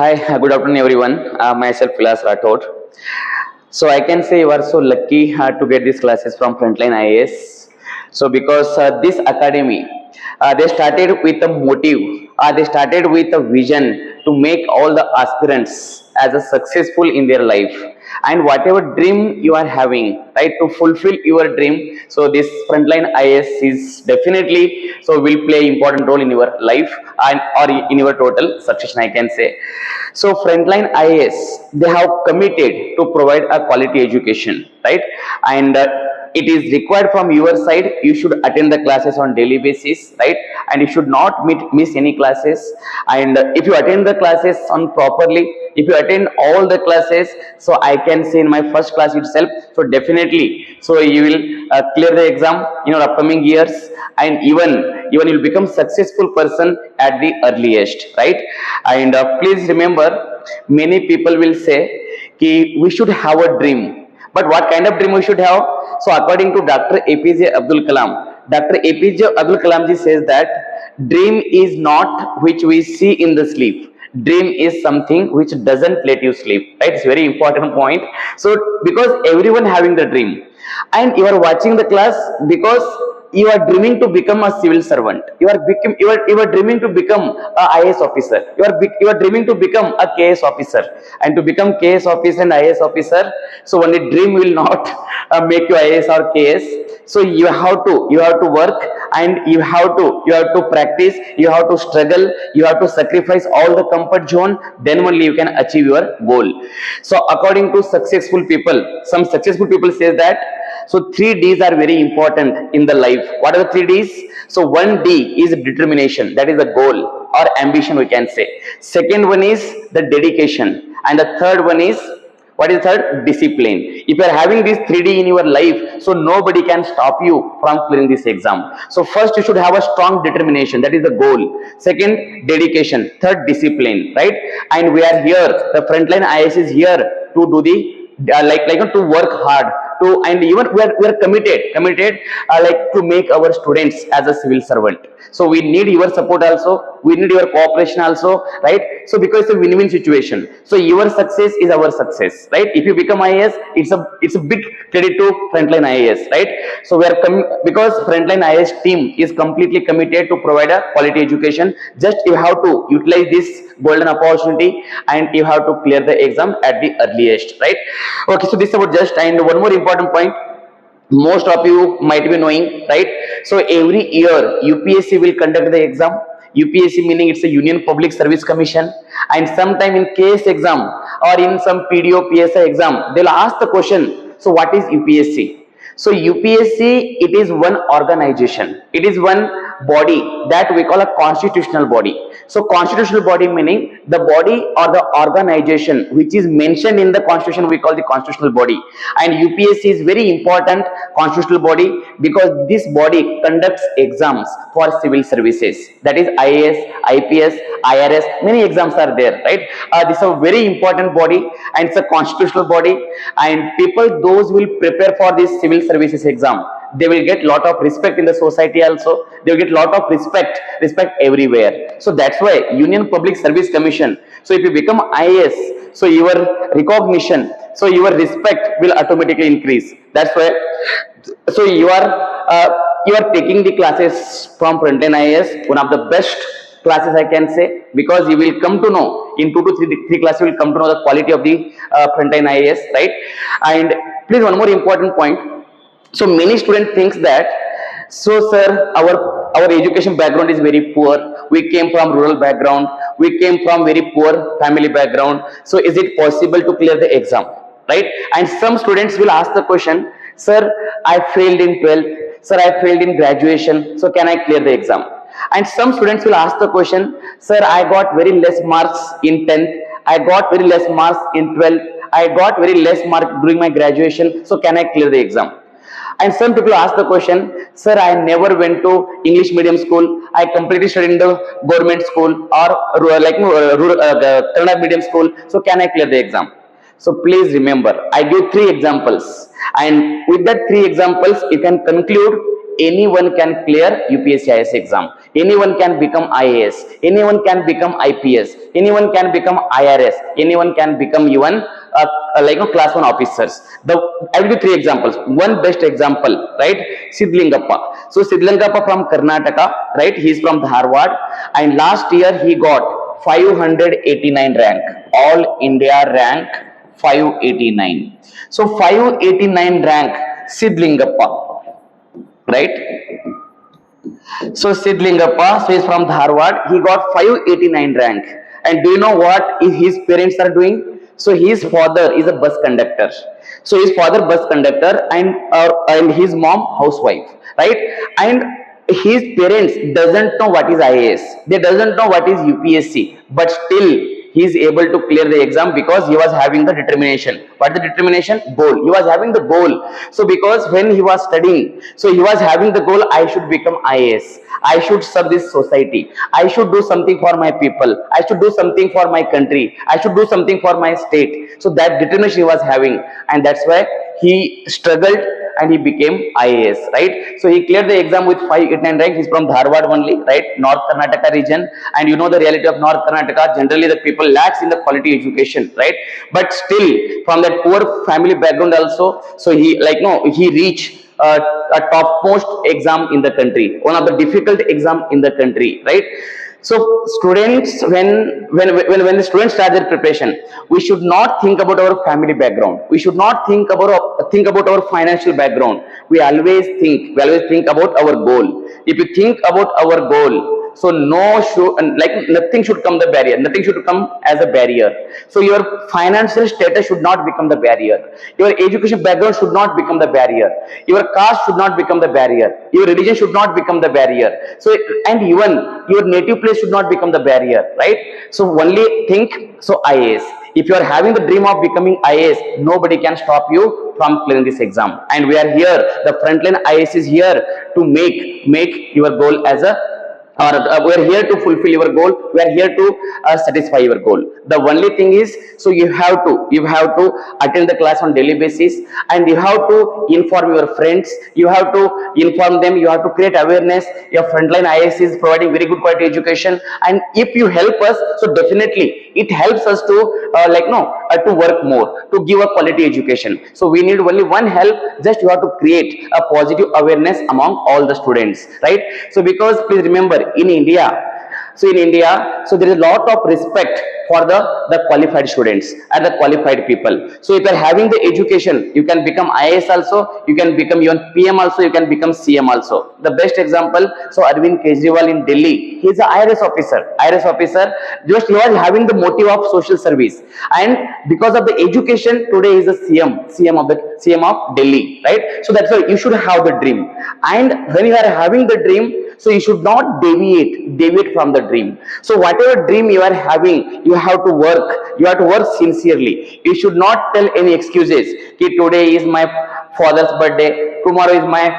Hi, good afternoon everyone. Myself Vilas Rathod. So I can say you are so lucky to get these classes from Frontline IAS. So because this academy, they started with a motive, they started with a vision to make all the aspirants as a successful in their life, and whatever dream you are having, right, to fulfill your dream. So this Frontline IAS is definitely so will play important role in your life and or in your total success, I can say. So Frontline IAS, they have committed to provide a quality education, right? And it is required from your side. You should attend the classes on daily basis, right? And you should not miss any classes. And if you attend the classes on properly, if you attend all the classes, so I can say in my first class itself, so definitely, so you will clear the exam in your upcoming years, and even you will become successful person at the earliest, right? And please remember, many people will say ki we should have a dream, but what kind of dream we should have? So according to Dr. APJ Abdul Kalam, Dr. APJ Abdul Kalam ji says that dream is not which we see in the sleep. Dream is something which doesn't let you sleep, right? It's very important point. So because everyone having the dream, and you are watching the class because you are dreaming to become a civil servant, you are dreaming to become a IAS officer, you are dreaming to become a KS officer, and to become KS officer and IAS officer, so only dream will not make you IAS or KS. So you have to work, and you have to practice, you have to struggle, you have to sacrifice all the comfort zone, then only you can achieve your goal. So according to successful people, some successful people say that so 3Ds are very important in the life. What are the 3Ds? So 1D is determination, that is the goal or ambition we can say. Second one is the dedication, and the third one is, what is third? Discipline. If you are having this 3D in your life, so nobody can stop you from clearing this exam. So first you should have a strong determination, that is the goal. Second, dedication. Third, discipline, right? And we are here, the Frontline IAS is here to do the to work hard to, and even we are committed like to make our students as a civil servant. So we need your support also, we need your cooperation also, right? So because it's a win-win situation, so your success is our success, right? If you become IAS, it's a big credit to Frontline IAS, right? So we are because Frontline IAS team is completely committed to provide a quality education. Just you have to utilize this golden opportunity, and you have to clear the exam at the earliest, right? Okay, so this is about just, and one more important point, most of you might be knowing, right? So every year UPSC will conduct the exam. UPSC meaning it's a Union Public Service Commission, and sometime in case exam or in some PDO PSI exam, they'll ask the question, so what is UPSC? So UPSC, it is one organization, it is one body that we call a constitutional body. So constitutional body meaning the body or the organization which is mentioned in the constitution, we call the constitutional body. And UPSC is very important constitutional body because this body conducts exams for civil services, that is IAS, IPS, IRS, many exams are there, right? This is a very important body, and it's a constitutional body, and people those will prepare for this civil services exam, they will get lot of respect in the society also, they will get lot of respect everywhere. So that's why Union Public Service Commission, so if you become IAS, so your recognition, so your respect will automatically increase. That's why, so you are taking the classes from Frontline IAS, one of the best classes I can say, because you will come to know in 2 to 3 classes, you will come to know the quality of the Frontline IAS, right? And please, one more important point. So many students thinks that, so sir, our education background is very poor, we came from rural background, we came from very poor family background, so is it possible to clear the exam, right? And some students will ask the question, sir, I failed in 12th, sir, I failed in graduation, so can I clear the exam? And some students will ask the question, sir, I got very less marks in 10th, I got very less marks in 12th, I got very less mark during my graduation, so can I clear the exam? And some people ask the question, sir, I never went to English medium school, I completely studied in the government school or Kannada medium school, so can I clear the exam? So please remember, I give 3 examples, and with that 3 examples, you can conclude anyone can clear UPSC IAS exam. Anyone can become IAS, anyone can become IPS, anyone can become IRS, anyone can become even class 1 officers. I will give 3 examples. One best example, right? Sidlingappa. So Sidlingappa from Karnataka, right? He is from Dharwad, and last year he got 589 rank, all India rank 589. So 589 rank Sidlingappa, right? So Sidlingappa, so he is from Dharwad, he got 589 rank. And do you know what his parents are doing? So his father is a bus conductor. So his father bus conductor, and his mom housewife, right? And his parents doesn't know what is IAS. They doesn't know what is UPSC, but still he is able to clear the exam because he was having the determination. What the determination? Goal. He was having the goal. So because when he was studying, so he was having the goal, I should become IAS. I should serve this society. I should do something for my people. I should do something for my country. I should do something for my state. So that determination he was having, and that's why he struggled and he became IAS, right? So he cleared the exam with 589 rank. He's from Dharwad only, right? North Karnataka region. And you know the reality of North Karnataka, generally the people lacks in the quality education, right? But still, from that poor family background also, so he reached a topmost exam in the country, one of the difficult exam in the country, right? So students, when the students start their preparation, we should not think about our family background. We should not think about our financial background. We always think about our goal. If you think about our goal, so nothing should come the barrier. Nothing should come as a barrier. So your financial status should not become the barrier. Your education background should not become the barrier. Your caste should not become the barrier. Your religion should not become the barrier. So and even your native place should not become the barrier, right? So only think, so IAS. If you are having the dream of becoming IAS, nobody can stop you from clearing this exam. And we are here. The Frontline IAS is here to make your goal as a, or we are here to fulfill your goal. We are here to satisfy your goal. The only thing is, so you have to attend the class on daily basis, and you have to inform your friends. You have to inform them. You have to create awareness. Your Frontline IAS is providing very good quality education, and if you help us, so definitely it helps us to to work more, to give a quality education. So we need only one help. Just you have to create a positive awareness among all the students, right? So because please remember, in India, so there is a lot of respect for the qualified students and the qualified people. So if you are having the education, you can become IAS also, you can become even PM also, you can become CM also. The best example, so Arvind Kejriwal in Delhi, he is an IRS officer. Just he was having the motive of social service, and because of the education, today he is a CM of Delhi, right? So that's why you should have the dream, and when you are having the dream, so you should not deviate from the dream. So whatever dream you are having, you have to work sincerely. You should not tell any excuses. Today is my father's birthday, tomorrow is my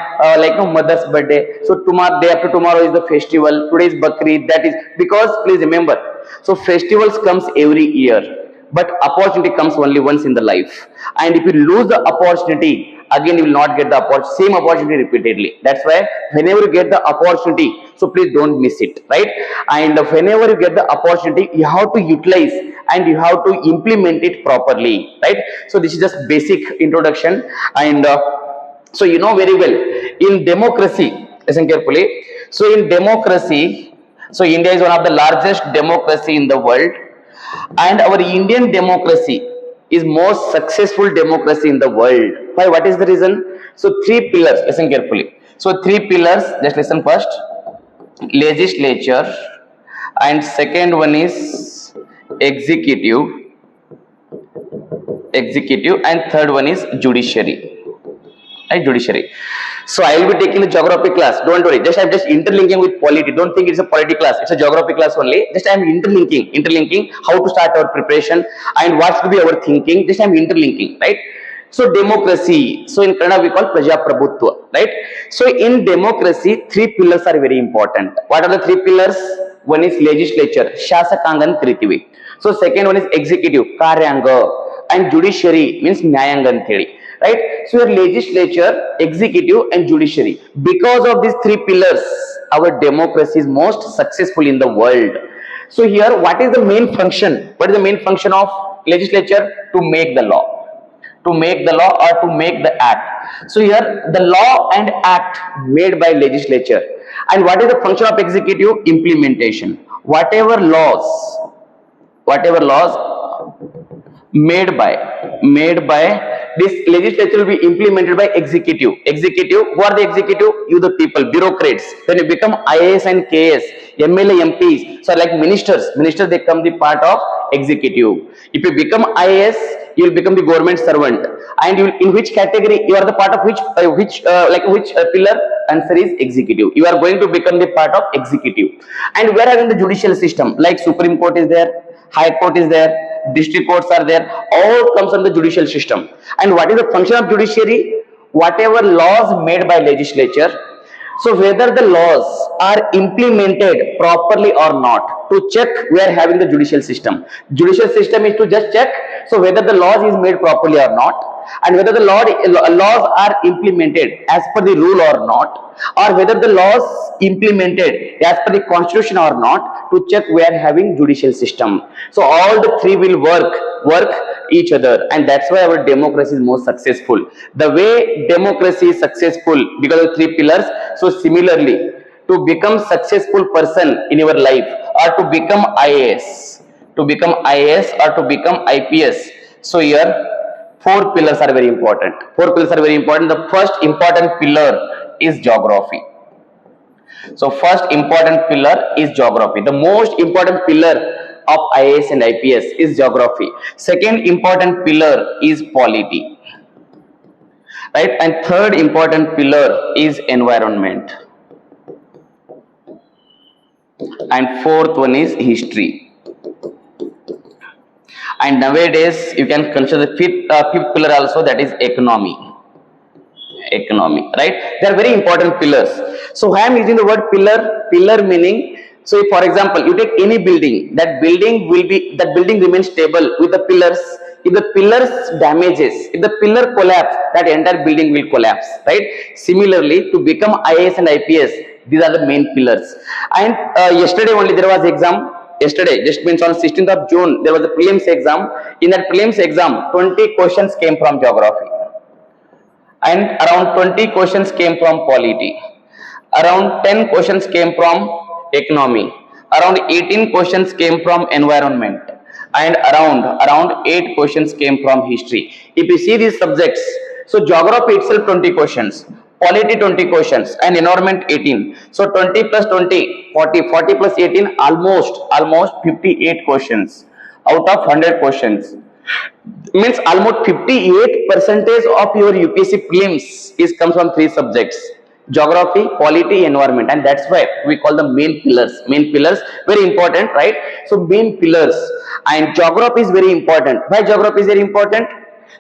mother's birthday, so tomorrow, day after tomorrow is the festival, today is Bakri. That is because, please remember, so festivals comes every year, but opportunity comes only once in the life, and if you lose the opportunity, again you will not get the same opportunity repeatedly. That's why whenever you get the opportunity, so please don't miss it, right? And whenever you get the opportunity, you have to utilize and you have to implement it properly, right? So this is just basic introduction. And so you know very well, in democracy, listen carefully, so in democracy, so India is one of the largest democracy in the world, and our Indian democracy is most successful democracy in the world. Why? What is the reason? So 3 pillars, listen carefully. So 3 pillars, just listen first. Legislature, and second one is executive, and third one is judiciary, right? Judiciary. So I will be taking the geography class. Don't worry. I'm just interlinking with polity. Don't think it's a polity class. It's a geography class only. Just I'm interlinking how to start our preparation and what should be our thinking. Just I'm interlinking, right? So democracy. So in Kannada we call Prajaprabhutva, right? So in democracy, 3 pillars are very important. What are the 3 pillars? One is legislature, Shasakangan Kritivi. So second one is executive, Karyanga, and judiciary means Nyayanga Thedi. right? So your legislature, executive and judiciary. Because of these three pillars, our democracy is most successful in the world. So here, what is the main function? What is the main function of legislature? To make the law. To make the law or to make the act. So here the law and act made by legislature. And what is the function of executive? Implementation. Whatever laws made by this legislature will be implemented by executive. Who are the executive? You, the people, bureaucrats. When you become IAS and KS, MLA, MPs, so like ministers they come the part of executive. If you become IAS, you will become the government servant. And you will, in which category you are the part of? Which pillar? Answer is executive. You are going to become the part of executive. And where are in the judicial system? Like Supreme Court is there, High Court is there, district courts are there, all comes under the judicial system. And what is the function of judiciary? Whatever laws made by legislature, so whether the laws are implemented properly or not, to check we are having the judicial system. Judicial system is to just check so whether the laws is made properly or not, and whether the laws are implemented as per the rule or not, or whether the laws implemented as per the constitution or not. To check we are having judicial system. So all the three will work each other, and that's why our democracy is more successful. The way democracy is successful because of three pillars. So similarly, to become successful person in your life, or to become IAS, or to become IPS, so here four pillars are very important. The first important pillar is geography. So first important pillar is geography. The most important pillar of IAS and IPS is geography. Second important pillar is polity, right? And third important pillar is environment. And fourth one is history. And nowadays you can consider the fifth pillar also, that is economy, right? They are very important pillars. So why I am using the word pillar meaning, so if for example you take any building, that building remains stable with the pillars. If the pillars damages, if the pillar collapse, that entire building will collapse, right? Similarly, to become IAS and IPS, these are the main pillars. And yesterday only there was exam. Yesterday, just means on 16th of June, there was a prelims exam. In that prelims exam, 20 questions came from geography, and around 20 questions came from polity, around 10 questions came from economy, around 18 questions came from environment, and around 8 questions came from history. If you see these subjects, so geography itself 20 questions, polity 20 questions, and environment 18. So 20 plus 20, 40 plus 18, almost 58 questions out of 100 questions. Means almost 58% of your UPSC prelims is comes from three subjects: geography, polity, environment. And that's why we call them main pillars, very important, right? So main pillars. And geography is very important. Why geography is very important?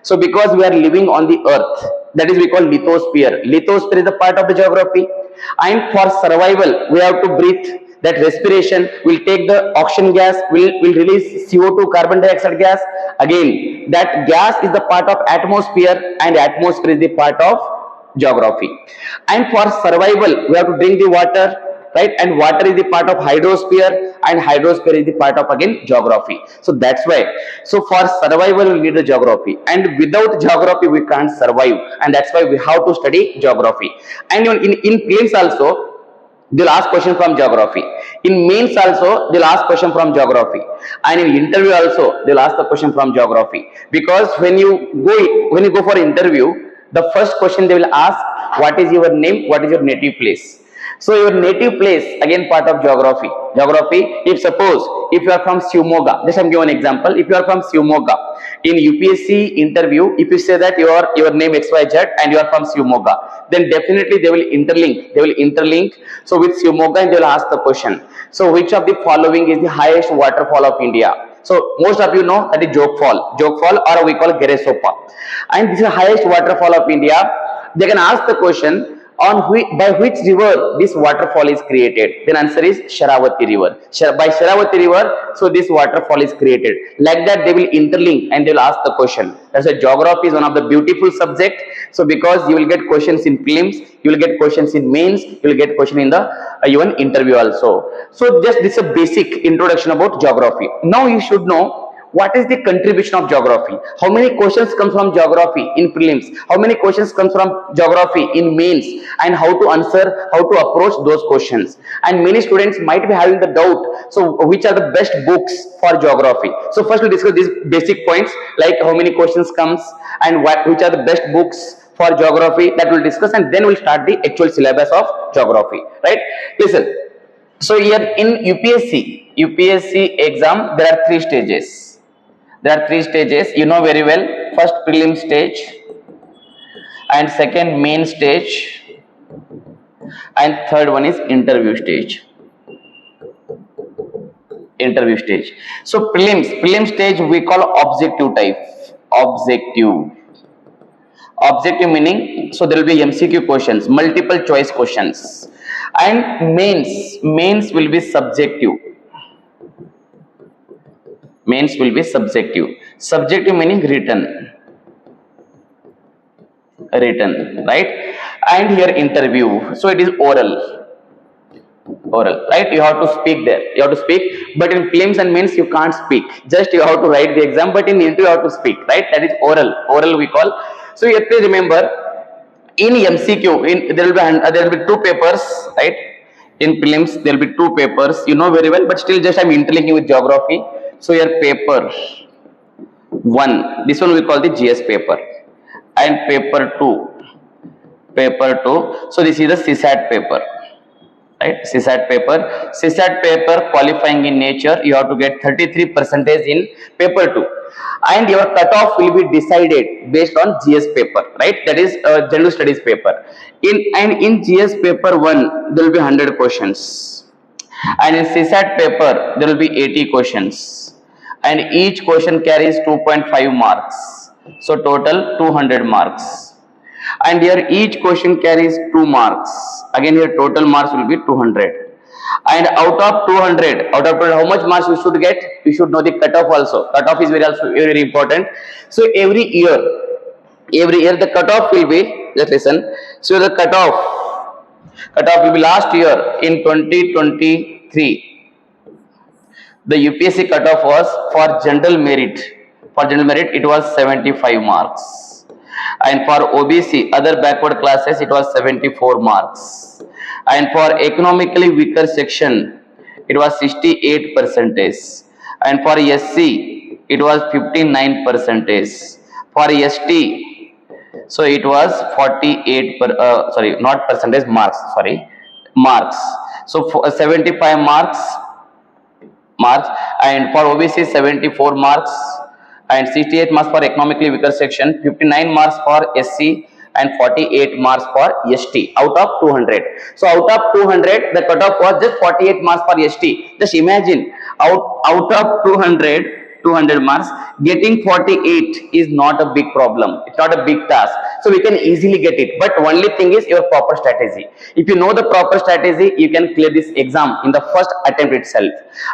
So because we are living on the earth, that is we call lithosphere. Lithosphere is the part of the geography. And for survival we have to breathe. That respiration will take the oxygen gas, will release CO2, carbon dioxide gas. Again, that gas is the part of atmosphere, and atmosphere is the part of geography. And for survival we have to drink the water, right? And water is the part of hydrosphere, and hydrosphere is the part of again geography. So that's why, so for survival we need the geography, and without geography we can't survive, and that's why we have to study geography. And in prelims also they'll ask question from geography, in mains also they'll ask question from geography, and in interview also they'll ask the question from geography. Because when you go for interview, the first question they will ask, what is your name, what is your native place. So your native place, again part of geography. If suppose if you are from Shivamogga, just I'm giving an example. If you are from Shivamogga, in UPSC interview, if you say that your name XYZ and you are from Shivamogga, then definitely they will interlink. So with Shivamogga, and they will ask the question. So which of the following is the highest waterfall of India? So most of you know that is Jog Fall, or we call Geresopa. And this is the highest waterfall of India. They can ask the question by which river this waterfall is created? Then answer is Sharavati river. By Sharavati river, so this waterfall is created. Like that they will interlink and they will ask the question. That's why geography is one of the beautiful subject. So because you will get questions in prelims, you will get questions in mains, you will get question in the even interview also. So just this is a basic introduction about geography. Now you should know what is the contribution of geography, how many questions come from geography in prelims, how many questions comes from geography in mains, and how to answer, how to approach those questions. And many students might be having the doubt, so which are the best books for geography? So first we'll discuss these basic points, like how many questions comes and which are the best books for geography, that we'll discuss, and then we'll start the actual syllabus of geography, right? Listen, so here in UPSC exam there are three stages. There are three stages, you know very well. First prelim stage, and second main stage, and third one is interview stage. So prelim stage we call objective type. Objective meaning, so there will be MCQ questions, multiple choice questions. And mains will be subjective. Mains will be subjective. Subjective meaning written, right? And here interview, so it is oral, right? You have to speak there, but in prelims and mains you can't speak, just you have to write the exam, but in interview you have to speak, right? That is oral we call. So you have to remember, in MCQ, there will be two papers, right? In prelims there will be two papers, you know very well, but still just I'm interlinking with geography. So here paper 1, this one we call the GS paper, and paper 2, so this is the CSAT paper, right? CSAT paper qualifying in nature, you have to get 33% in paper 2, and your cutoff will be decided based on GS paper, right? That is general studies paper. In GS paper 1 there will be 100 questions, and in CSAT paper there will be 80 questions, and each question carries 2.5 marks, so total 200 marks. And here each question carries 2 marks, again here total marks will be 200. And out of 200, how much marks you should get? You should know the cutoff also. Cutoff is very important. So every year the cutoff will be, just listen, so the cutoff will be, last year in 2023 the UPSC cutoff was for general merit it was 75 marks, and for OBC other backward classes it was 74 marks, and for economically weaker section it was 68%, and for SC it was 59%, for ST so it was 48 marks, so for 75 marks, and for OBC 74 marks, and 68 marks for economically weaker section, 59 marks for SC, and 48 marks for ST out of 200. So out of 200 the cutoff was just 48 marks for ST. Just imagine, out of 200 marks, getting 48 is not a big problem, it's not a big task, so we can easily get it. But only thing is your proper strategy. If you know the proper strategy, you can clear this exam in the first attempt itself.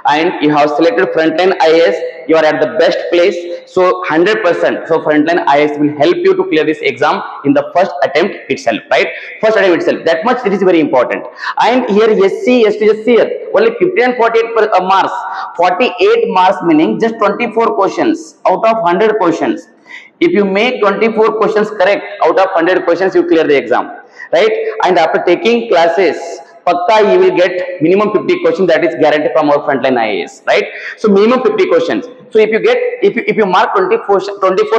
And you have selected Frontline IAS, you are at the best place, so 100%. So Frontline IAS will help you to clear this exam in the first attempt itself, right? That much it is very important. And here SC, ST, just here only 50 and 48 marks. 48 marks meaning just 24 questions out of 100 questions. If you make 24 questions correct out of 100 questions, you clear the exam, right? And after taking classes, pakka you will get minimum 50 questions, that is guaranteed from our Frontline IAS, right? So minimum 50 questions. So if you mark 24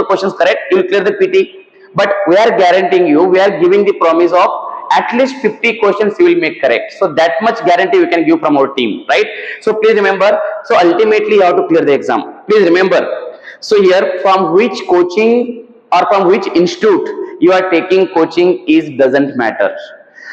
questions correct, you will clear the PT. But we are guaranteeing you, we are giving the promise of at least 50 questions you will make correct. So that much guarantee we can give from our team, right? So please remember, so ultimately you have to clear the exam. Please remember, so here from which coaching or from which institute you are taking coaching doesn't matter.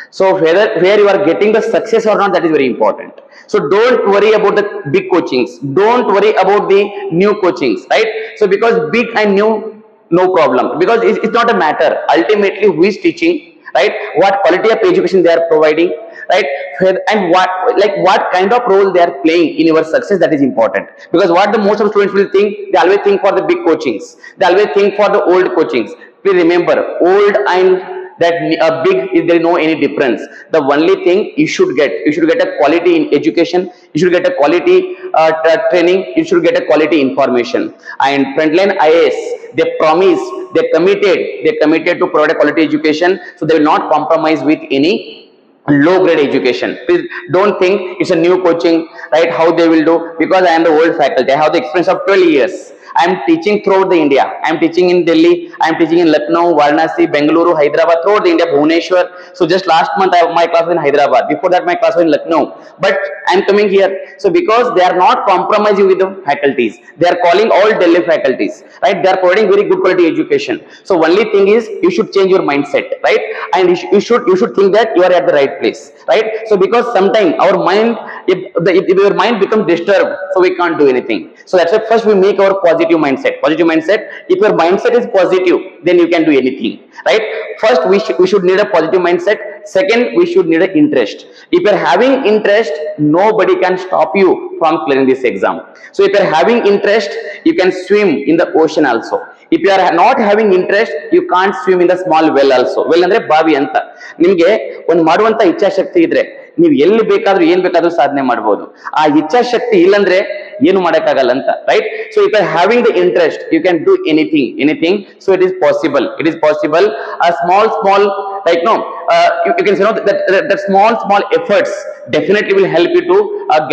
So where you are getting the success or not, that is very important. So don't worry about the big coachings, don't worry about the new coachings, right? So because big and new, no problem, because it's not a matter ultimately who is teaching right? What quality of education they are providing, right? And what kind of role they are playing in your success, that is important. Because what the most of students will think, they always think for the big coachings, they always think for the old coachings. Please remember, old and that big, is there no any difference. The only thing you should get a quality in education, you should get a quality training, you should get a quality information. And Frontline IAS, they promise, they committed to provide a quality education, so they will not compromise with any low grade education. Please don't think it's a new coaching, right? How they will do, because I am the old faculty, I have the experience of 12 years. I am teaching throughout the India. I am teaching in Delhi, I am teaching in Lucknow, Varanasi, Bengaluru, Hyderabad, throughout the India, Bhubaneswar. So just last month my class was in Hyderabad. Before that my class was in Lucknow. But I am coming here. So because they are not compromising with the faculties, they are calling all Delhi faculties, right? They are providing very good quality education. So only thing is, you should change your mindset, right? And you should think that you are at the right place, right? So because sometimes our mind, if your mind becomes disturbed, so we can't do anything. So that's why first we make our positive mindset. If your mindset is positive, then you can do anything, right? First we should need a positive mindset. Second, we should need an interest. If you're having interest, nobody can stop you from clearing this exam. So if you're having interest, you can swim in the ocean also. If you are not having interest, you can't swim in the small well also. Well ಅಂದ್ರೆ ಬಾವಿ ಅಂತ. ನಿಮಗೆ ಒಂದು ಮಾಡುವಂತ ಇಚ್ಛಾಶಕ್ತಿ ಇದ್ರೆ ನೀವು ಎಲ್ಲಿ ಬೇಕಾದ್ರೂ ಏನ್ ಬೇಕಾದ್ರೂ ಸಾಧನೆ ಮಾಡಬಹುದು. ಆ ಇಚ್ಛಾಶಕ್ತಿ ಇಲ್ಲಂದ್ರೆ ಏನು ಮಾಡಕ್ಕಾಗಲ್ಲ ಅಂತ, right? So if you are having the interest, you can do anything. So it is possible. A small, like you can say that small efforts definitely will help you to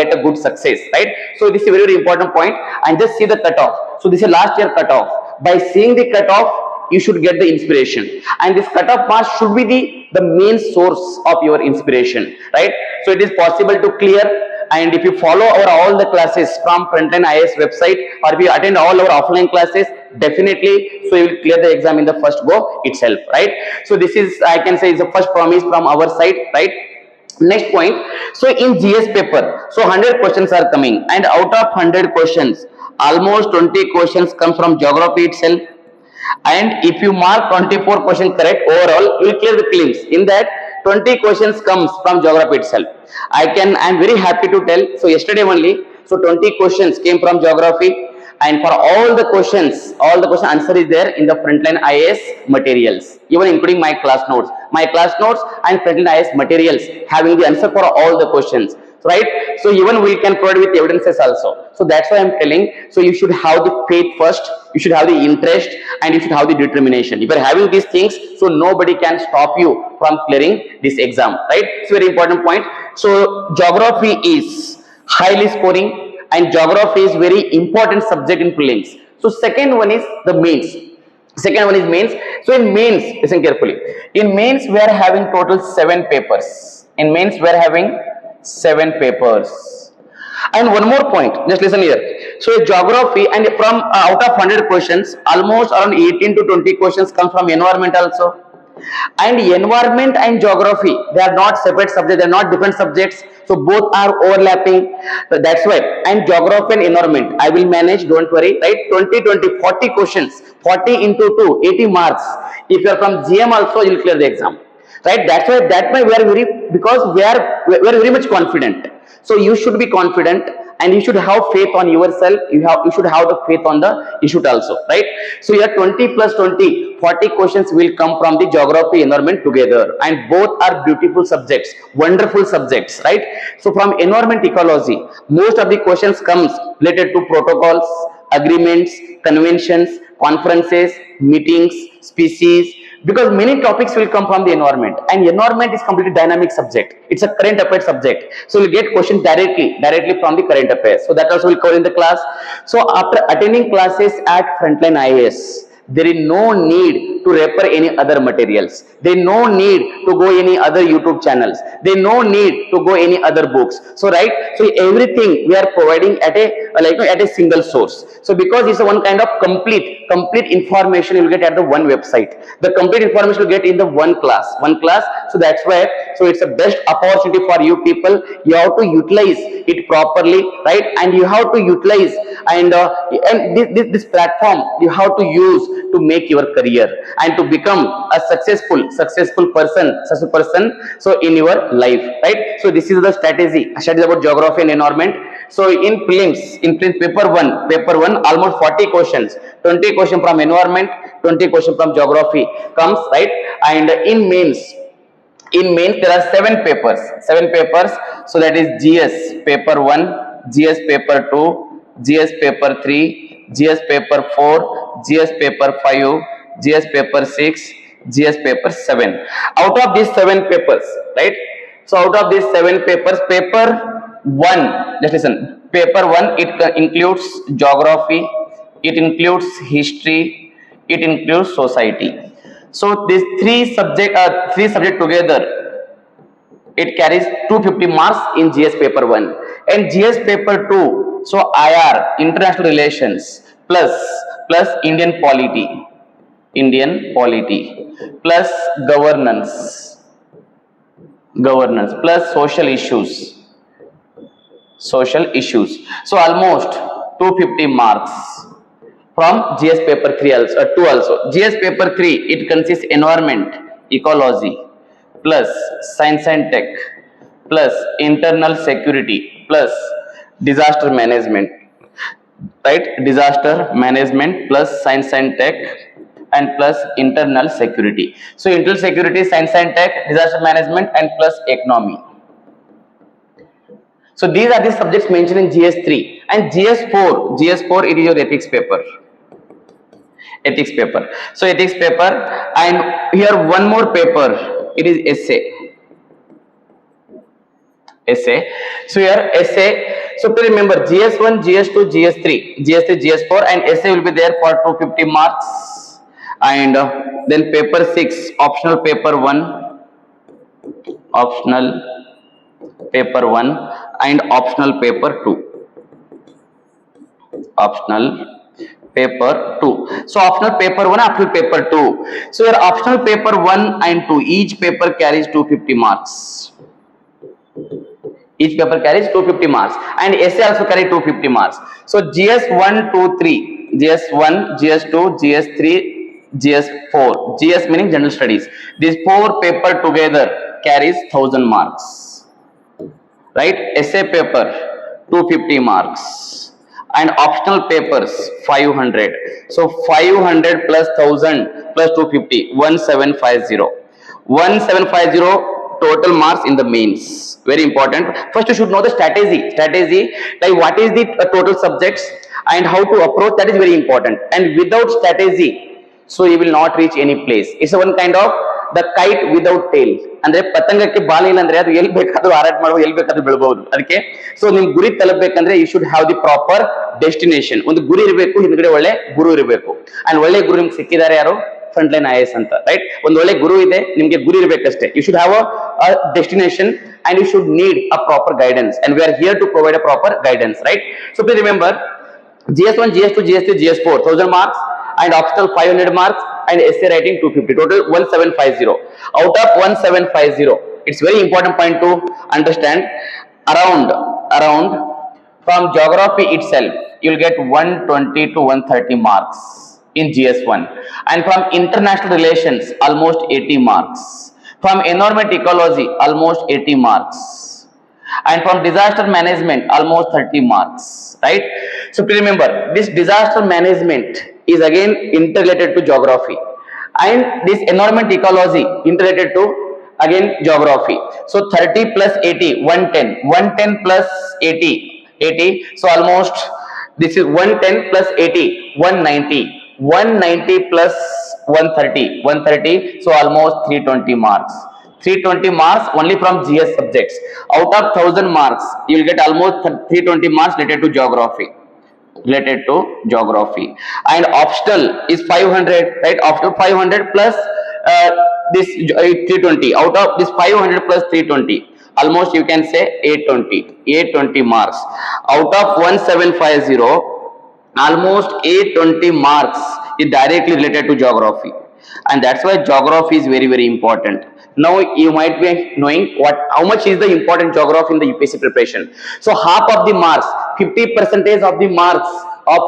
get a good success, right? So this is a very important point. And just see the cutoff. So this is last year cutoff. By seeing the cutoff, you should get the inspiration, and this cutoff marks should be the main source of your inspiration, right? So it is possible to clear. And if you follow all the classes from Frontline IAS website, or if you attend all our offline classes, definitely, so you will clear the exam in the first go itself, right? So this is, I can say, is the first promise from our side, right? Next point. So in GS paper, so 100 questions are coming, and out of 100 questions, almost 20 questions come from geography itself. And if you mark 24 questions correct overall, you will clear the prelims. In that, 20 questions comes from geography itself. I am very happy to tell. So yesterday only, so 20 questions came from geography, and for all the questions answer is there in the Frontline IAS materials, even including my class notes and Frontline IAS materials having the answer for all the questions, right? So even we can provide with evidences also. So that's why I'm telling, so you should have the faith first, you should have the interest, and you should have the determination. If you're having these things, so nobody can stop you from clearing this exam, right? It's a very important point. So geography is highly scoring, and geography is very important subject in prelims. So second one is the mains. So in mains, listen carefully, in mains we are having total 7 papers. And one more point, just listen here. So geography, and from out of 100 questions, almost around 18 to 20 questions come from environment also. And environment and geography, they are not separate subjects, they are not different subjects, so both are overlapping. So that's why, and geography and environment I will manage, don't worry, right? 40 questions, 40 into 2, 80 marks. If you are from GM also, you will clear the exam, right? That's why we are very much confident. So you should be confident, and you should have faith on yourself. You should have the faith on the institute also, right? So your 20 plus 20, 40 questions will come from the geography environment together, and both are beautiful subjects, wonderful subjects, right? So from environment ecology, most of the questions comes related to protocols, agreements, conventions, conferences, meetings, species, because many topics will come from the environment, and environment is completely dynamic subject. It's a current affairs subject, so you'll get questions directly from the current affairs. So that also will cover in the class. So after attending classes at Frontline IAS, there is no need to refer any other materials. There is no need to go any other YouTube channels. There is no need to go any other books. So right, so everything we are providing at a single source. So because it's a one kind of complete information you will get at the one website. The complete information you will get in the one class. So that's why So it's a best opportunity for you people. You have to utilize it properly, right? And you have to utilize and this platform you have to use to make your career and to become a successful person so in your life, right? So this is the strategy about geography and environment. So in prelims paper 1 almost 40 questions, 20 questions from environment, 20 questions from geography comes, right? And in mains there are seven papers. So that is GS paper 1, GS paper 2, GS paper 3, GS paper 4, GS paper 5, GS paper 6, GS paper 7. Out of these 7 papers, right? So out of these 7 papers, paper 1, just listen, paper 1 it includes geography, it includes history, it includes society. So these three subject together, it carries 250 marks in GS paper 1 and GS paper 2. So IR, international relations, plus Indian polity, plus governance plus social issues. So almost 250 marks from GS paper 3 also, 2 also. GS paper 3 it consists environment, ecology, plus science and tech, plus internal security, plus disaster management, right? Disaster management plus science and tech and plus internal security. So internal security, science and tech, disaster management and plus economy. So these are the subjects mentioned in GS3 and GS4 it is your ethics paper. So ethics paper, and here one more paper, it is essay. So here essay. So please remember GS1, GS2, GS3, GS4 and essay will be there for 250 marks. And then paper 6, optional paper 1 and optional paper 2. So optional paper 1, optional paper 2. So your optional paper 1 and 2, each paper carries 250 marks. Each paper carries 250 marks and essay also carry 250 marks. So GS1, 2, 3, GS1, GS2, GS3, GS4, GS meaning general studies. These 4 paper together carries 1000 marks, right? Essay paper 250 marks and optional papers 500. So 500 plus 1000 plus 250, 1750 total marks in the mains. Very important. First you should know the strategy like what is the total subjects and how to approach, that is very important. And without strategy, so you will not reach any place. It's one kind of the kite without tail. ಅಂದ್ರೆ ಪತಂಗಕ್ಕೆ ಬಾಲ ಇಲ್ಲ ಅಂದ್ರೆ ಅದು ಎಲ್ಲಿ ಬೇಕಾದ್ರೂ ಹಾರಾಟ ಮಾಡಬಹುದು, ಎಲ್ಲಿ ಬೇಕಾದ್ರೂ ಬೆಳಬಹುದು. ಅದಕ್ಕೆ ಸೊ ನಿಮ್ ಗುರಿ ತಲುಪಬೇಕಂದ್ರೆ you should have the proper destination. ಒಂದು ಗುರಿ ಇರಬೇಕು, ಹಿಂದ್ಗಡೆ ಒಳ್ಳೆ ಗುರು ಇರಬೇಕು. ಅಂಡ್ ಒಳ್ಳೆ ಗುರು ನಿಮ್ಗೆ ಸಿಕ್ಕಿದ್ದಾರೆ ಯಾರು? Frontline IAS ಅಂತ, ರೈಟ್? ಒಂದು ಒಳ್ಳೆ ಗುರು ಇದೆ, ನಿಮ್ಗೆ ಗುರಿ ಇರಬೇಕಷ್ಟೇ. You should have a destination and you should need a proper guidance, and we are here to provide a proper guidance, right? So please remember GS1, GS2, GS3, GS4 1000 marks and optional 500 marks and essay writing 250, total 1750. Out of 1750, it's very important point to understand, around from geography itself you'll get 120 to 130 marks in GS1, and from international relations almost 80 marks, from environment ecology almost 80 marks, and from disaster management almost 30 marks, right? So please remember this disaster management is again interrelated to geography, and this environment ecology interrelated to again geography. So 30 plus 80, 110 plus 80, so almost this is 110 plus 80, 190 plus 130, so almost 320 marks. 320 marks only from GS subjects. Out of 1000 marks you will get almost 320 marks related to geography, and optional is 500, right? Optional 500 plus this 320. Out of this 500 plus 320, almost you can say 820 marks. Out of 1750, almost 820 marks is directly related to geography. and that's why geography is very, very important. Now you might be knowing how much is the important geography in the UPSC preparation. So half of the marks, 50% of the marks of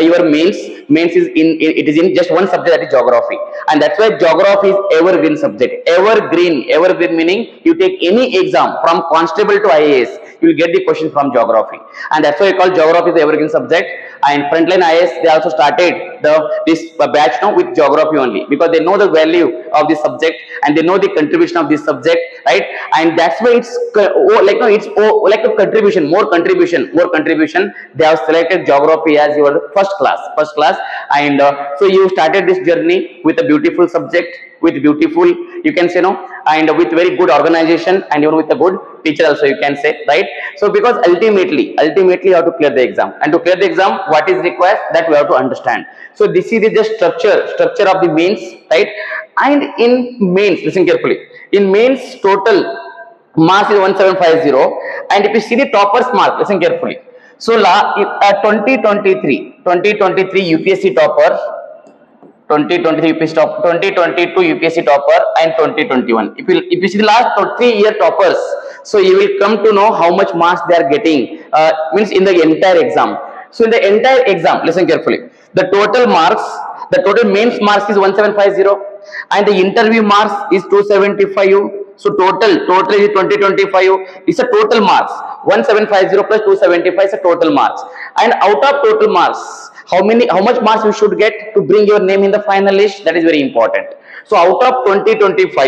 your mains is it is in just one subject, that is geography, and that's why geography is evergreen subject. Evergreen meaning you take any exam from constable to IAS, you will get the question from geography, and that's why we call geography the evergreen subject. And Frontline IAS, they also started this batch now with geography only, because they know the value of this subject and they know the contribution of this subject, right? And that's why it's like a contribution, more contribution. They have selected geography as your first class, and so you started this journey with a beautiful subject, with beautiful, you can say, no, and with very good organization, and even with a good teacher also, you can say, right? So because ultimately you have to clear the exam, and to clear the exam, what is required, that we have to understand. So this is the structure of the mains, right? And in mains, listen carefully, in mains total marks is 1750, and if you see the toppers mark, listen carefully. So 2023 UPSC topper, 2023 UPSC top, 2022 UPSC topper, and 2021. If you see the last 3-year toppers, so you will come to know how much marks they are getting, means in the entire exam. So in the entire exam, listen carefully, the total mains marks is 1750, and the interview marks is 275. So total is 2025 is a total marks, 1750 plus 275 is a total marks. And out of total marks, how much marks you should get to bring your name in the final list, that is very important. So out of 2025,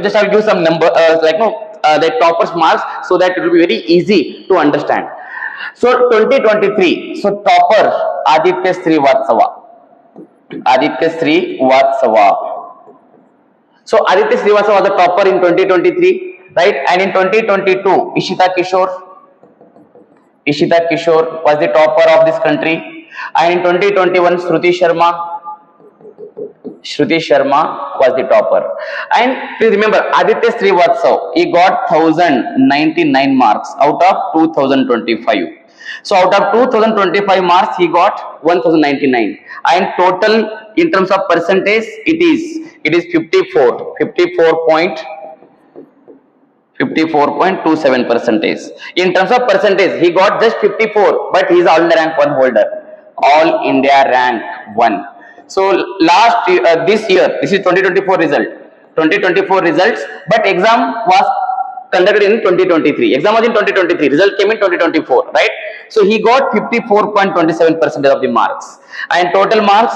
just I'll give some number, the toppers marks, so that it will be very easy to understand. So 2023, so topper Aditya Srivatsava. So Aditya Srivatsava was the topper in 2023, right? And in 2022, Ishita Kishore was the topper of this country. And in 2021, Shruti Sharma was the topper. And please remember, Aditya Srivatsava, he got 1099 marks out of 2025. So out of 2025 marks, he got 1099. And total in terms of percentage, it is 54.27%. In terms of percentage, he got just 54, but he is all India rank 1 holder. All India rank 1. So last this year, this is 2024 results, but exam was conducted in 2023. Exam was in 2023. Result came in 2024, right? So he got 54.27% of the marks, and total marks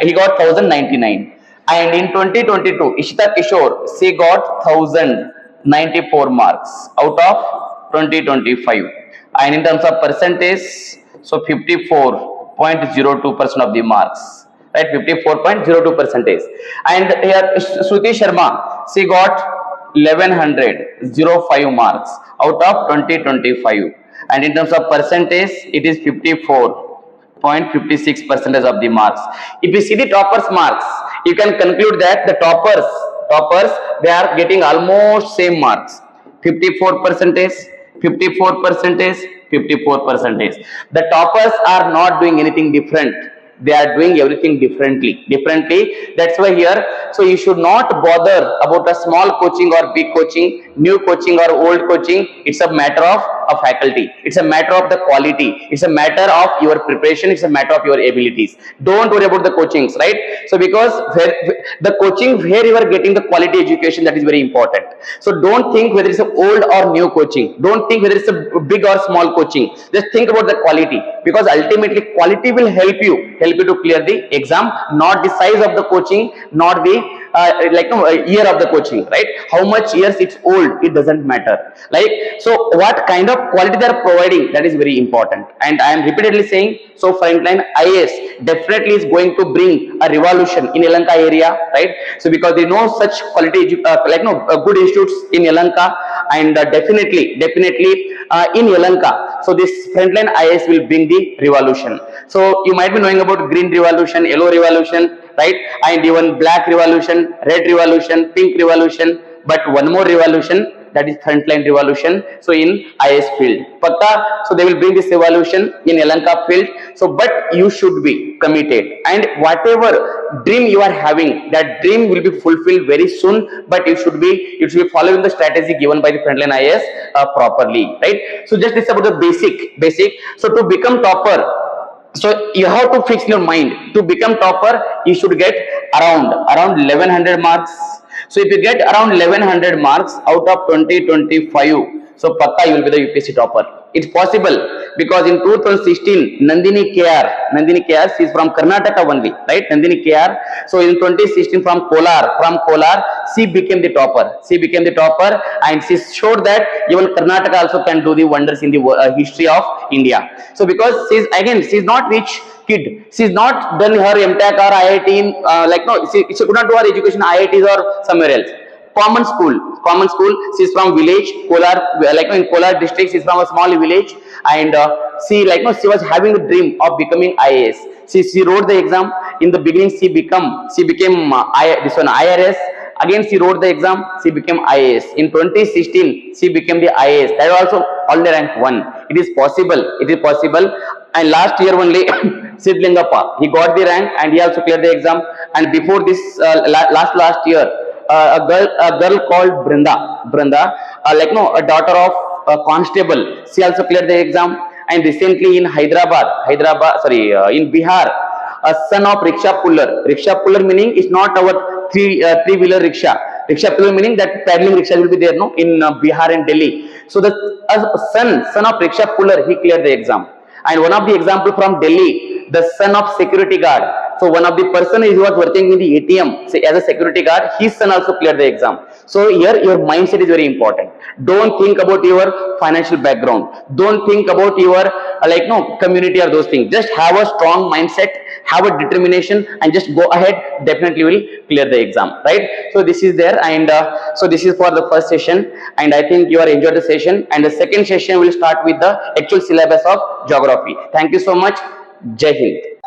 he got 1099. And in 2022, Ishita Kishore, she got 1094 marks out of 2025. And in terms of percentage, so 54.02% of the marks, right? 54.02%. And here Shruti Sharma, she got 1105 marks out of 2025. And in terms of percentage, it is 54.56% of the marks. If you see the toppers marks, you can conclude that the toppers they are getting almost same marks, 54%. The toppers are not doing anything different. They are doing everything differently. That's why here, so you should not bother about a small coaching or big coaching, new coaching or old coaching. It's a matter of a faculty. It's a matter of the quality. It's a matter of your preparation. It's a matter of your abilities. Don't worry about the coachings, right? So because the coaching where you are getting the quality education, that is very important. So don't think whether it's an old or new coaching. Don't think whether it's a big or small coaching. Just think about the quality, because ultimately quality will help you to clear the exam, not the size of the coaching, not the year of the coaching, right? How much years it's old, it doesn't matter. Like, so what kind of quality they are providing, that is very important. And I am repeatedly saying, so Frontline IAS definitely is going to bring a revolution in Yelahanka area, right? So because they know such quality good institutes in Yelahanka, and definitely in Yelahanka, so this Frontline IAS will bring the revolution. So you might be knowing about green revolution, yellow revolution, right? And even black revolution, red revolution, pink revolution, but one more revolution, that is frontline revolution. So in IAS field, Pakka, so they will bring this revolution in Elanka field. So, but you should be committed, and whatever dream you are having, that dream will be fulfilled very soon. But you should be following the strategy given by the frontline IAS properly, right? So just this about the basic. So to become topper, so you have to fix your mind. To become topper, you should get around 1100 marks. So if you get around 1100 marks out of 2025, so pakka you will be the UPSC topper. It's possible because in 2016 Nandini KR, she is from Karnataka only, right? Nandini KR. So in 2016 from Kolar, she became the topper, and she showed that even Karnataka also can do the wonders in the history of India. So because she's not rich kid, she's not done her MTech or IIT in she could not do her education IITs or somewhere else. Common school. She's from village Kolar, in Kolar district. She's from a small village, and she was having a dream of becoming IAS. She wrote the exam. In the beginning she became IRS. Again she wrote the exam, she became IAS. In 2016 she became the IAS. That also only rank 1. It is possible. And last year only Sidlingappa, he got the rank and he also cleared the exam. And before this last year, a girl called Brenda, a daughter of a constable, she also cleared the exam. And recently in in Bihar, a son of rickshaw puller meaning is not our three-wheeler rickshaw. Rickshaw puller meaning that paddling rickshaw will be there, no, in Bihar and Delhi. So the son of rickshaw puller, he cleared the exam. And one of the example from Delhi, the son of security guard. So one of the person who was working in the ATM, say, as a security guard, his son also cleared the exam. So here your mindset is very important. Don't think about your financial background. Don't think about your community or those things. Just have a strong mindset, have a determination, and just go ahead. Definitely will clear the exam, right? So this is there, and so this is for the first session, and I think you are enjoyed the session. And the second session will start with the actual syllabus of geography. Thank you so much. Jai Hind.